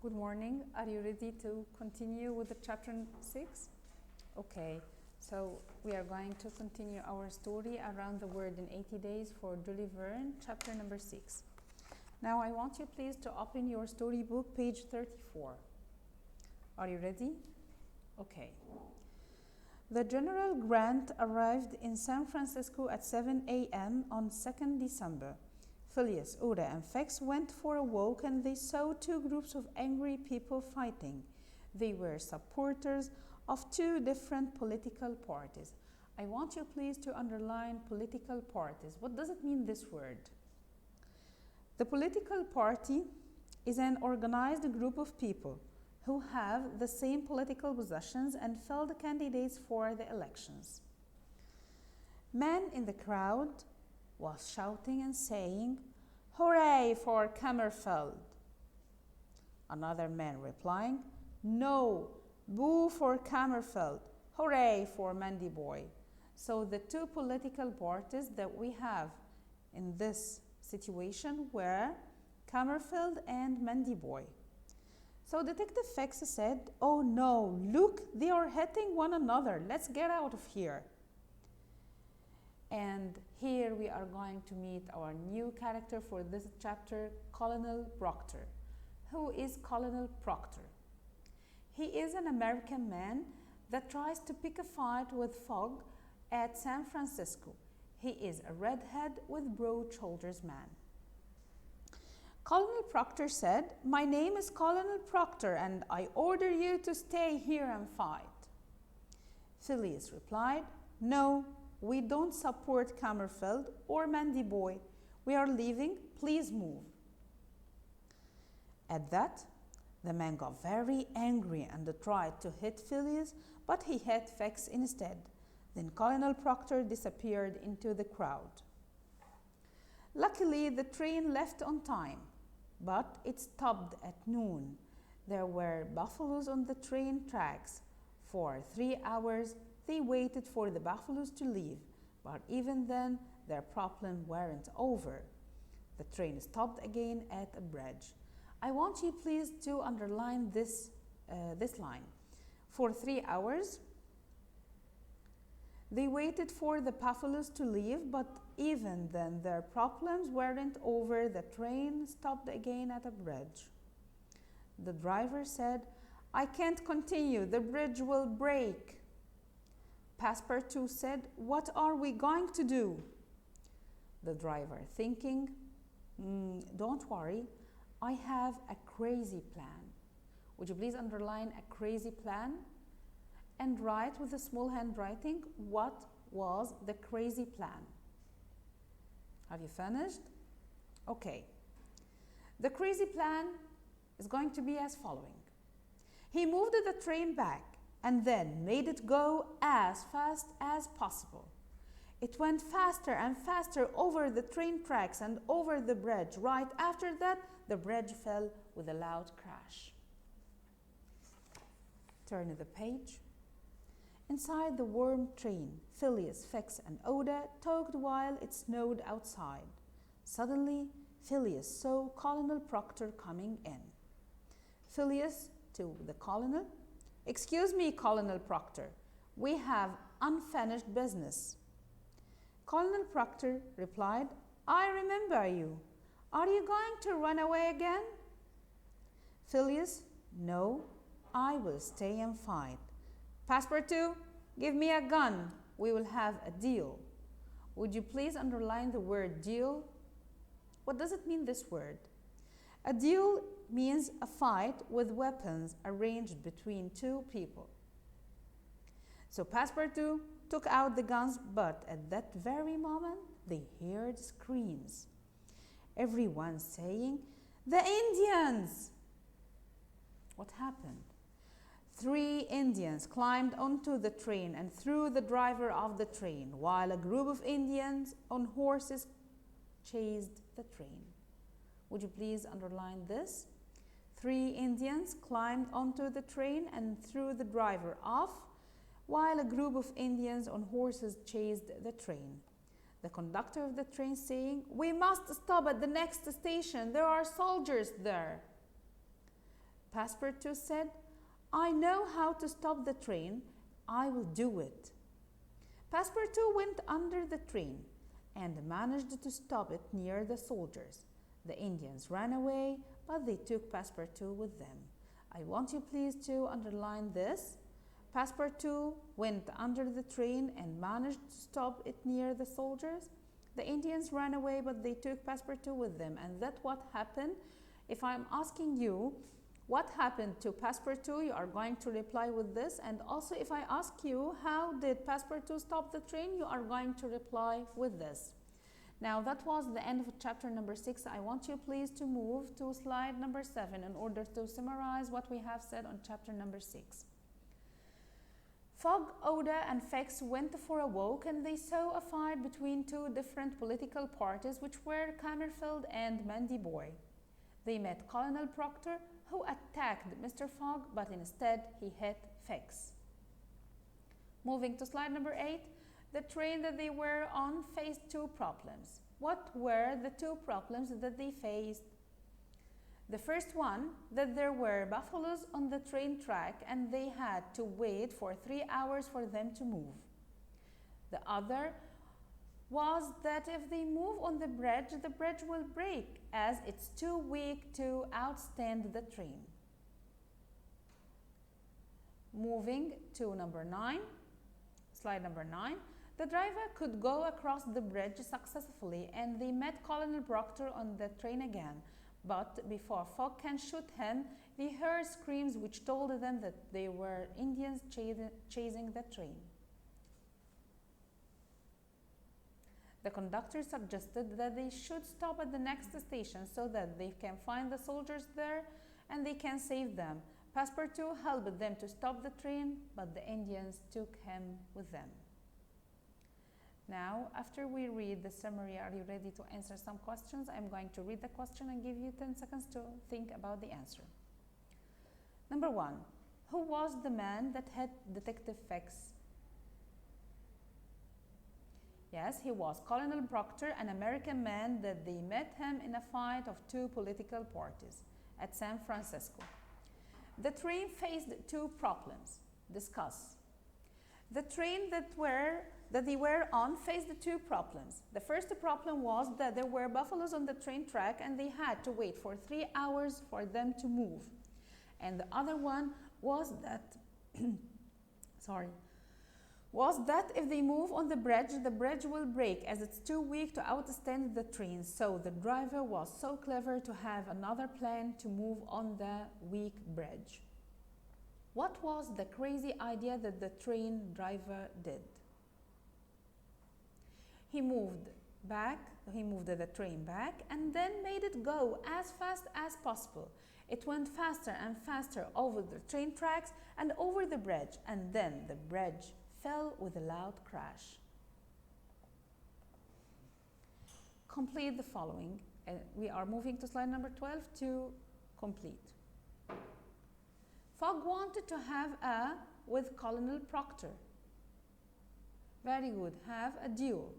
Good morning. Are you ready to continue with the chapter 6? Okay, so we are going to continue our story around the world in 80 days for Julie Verne, chapter number 6. Now I want you please to open your storybook, page 34. Are you ready? Okay. The General Grant arrived in San Francisco at 7 a.m. on 2nd December. Phileas, Oda, and Fex went for a walk and they saw two groups of angry people fighting. They were supporters of two different political parties. I want you please to underline political parties. What does it mean, this word? The political party is an organized group of people who have the same political positions and fill the candidates for the elections. Man in the crowd was shouting and saying, "Hooray for Kammerfeld!" Another man replying, "No, boo for Kammerfeld, hooray for Mandy Boy." So the two political parties that we have in this situation were Kammerfeld and Mandy Boy. So Detective Fex said, "Oh no, look, they are hitting one another. Let's get out of here." And here we are going to meet our new character for this chapter, Colonel Proctor. Who is Colonel Proctor? He is an American man that tries to pick a fight with Fogg at San Francisco. He is a redhead with broad shoulders man. Colonel Proctor said, "My name is Colonel Proctor and I order you to stay here and fight." Phileas replied, "No, we don't support Kammerfeld or Mandy Boy. We are leaving. Please move." At that, the man got very angry and tried to hit Phileas, but he hit Fex instead. Then Colonel Proctor disappeared into the crowd. Luckily, the train left on time, but it stopped at noon. There were buffaloes on the train tracks. For 3 hours, they waited for the buffaloes to leave, but even then, their problem weren't over. The train stopped again at a bridge. I want you please to underline this line. For 3 hours, they waited for the buffaloes to leave, but even then, their problems weren't over. The train stopped again at a bridge. The driver said, "I can't continue. The bridge will break." Passepartout said, "What are we going to do?" The driver thinking, "Don't worry, I have a crazy plan." Would you please underline a crazy plan? And write with a small handwriting, what was the crazy plan? Have you finished? Okay. The crazy plan is going to be as following. He moved the train back and then made it go as fast as possible. It went faster and faster over the train tracks and over the bridge. Right after that, the bridge fell with a loud crash. Turn the page. Inside the warm train, Phileas, Fex, and Oda talked while it snowed outside. Suddenly, Phileas saw Colonel Proctor coming in. Phileas to the colonel, "Excuse me, Colonel Proctor, we have unfinished business." Colonel Proctor replied, "I remember you. Are you going to run away again?" Phileas, "No, I will stay and fight." "Passepartout, give me a gun. We will have a deal." Would you please underline the word deal? What does it mean, this word? A deal means a fight with weapons arranged between two people. So Passepartout took out the guns, but at that very moment, they heard screams. Everyone saying, "The Indians!" What happened? 3 Indians climbed onto the train and threw the driver of the train, while a group of Indians on horses chased the train. Would you please underline this? 3 Indians climbed onto the train and threw the driver off, while a group of Indians on horses chased the train. The conductor of the train saying, "We must stop at the next station. There are soldiers there." Passepartout said, "I know how to stop the train. I will do it." Passepartout went under the train and managed to stop it near the soldiers. The Indians ran away, but they took Passepartout with them. I want you please to underline this. Passepartout went under the train and managed to stop it near the soldiers. The Indians ran away, but they took Passepartout with them. And that's what happened. If I'm asking you, what happened to Passepartout, you are going to reply with this. And also if I ask you, how did Passepartout stop the train, you are going to reply with this. Now that was the end of chapter number 6. I want you please to move to slide number 7 in order to summarize what we have said on chapter number 6. Fogg, Oda, and Fex went for a walk and they saw a fight between two different political parties, which were Camerfield and Mandy Boy. They met Colonel Proctor, who attacked Mr. Fogg, but instead he hit Fex. Moving to slide number 8, the train that they were on faced two problems. What were the two problems that they faced? The first one, that there were buffaloes on the train track and they had to wait for 3 hours for them to move. The other was that if they move on the bridge will break as it's too weak to outstand the train. Moving to number 9, slide number 9, the driver could go across the bridge successfully and they met Colonel Proctor on the train again. But before Fogg can shoot him, they heard screams which told them that they were Indians chasing the train. The conductor suggested that they should stop at the next station so that they can find the soldiers there and they can save them. Passepartout helped them to stop the train, but the Indians took him with them. Now, after we read the summary, are you ready to answer some questions? I'm going to read the question and give you 10 seconds to think about the answer. Number 1. Who was the man that hit Detective Fex? Yes, he was Colonel Proctor, an American man that they met him in a fight of two political parties at San Francisco. The train faced two problems. Discuss. The train that they were on faced two problems. The first problem was that there were buffaloes on the train track and they had to wait for 3 hours for them to move. And the other one was that if they move on the bridge will break as it's too weak to outstand the train. So the driver was so clever to have another plan to move on the weak bridge. What was the crazy idea that the train driver did? He moved the train back and then made it go as fast as possible. It went faster and faster over the train tracks and over the bridge, and then the bridge fell with a loud crash. Complete the following. We are moving to slide number 12 to complete. Fogg wanted to have with Colonel Proctor. Very good. Have a duel.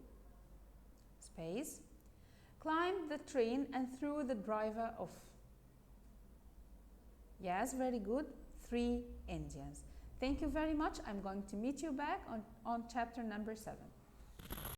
Space. Climbed the train and threw the driver off. Yes, very good. 3 Indians. Thank you very much. I'm going to meet you back on chapter number 7.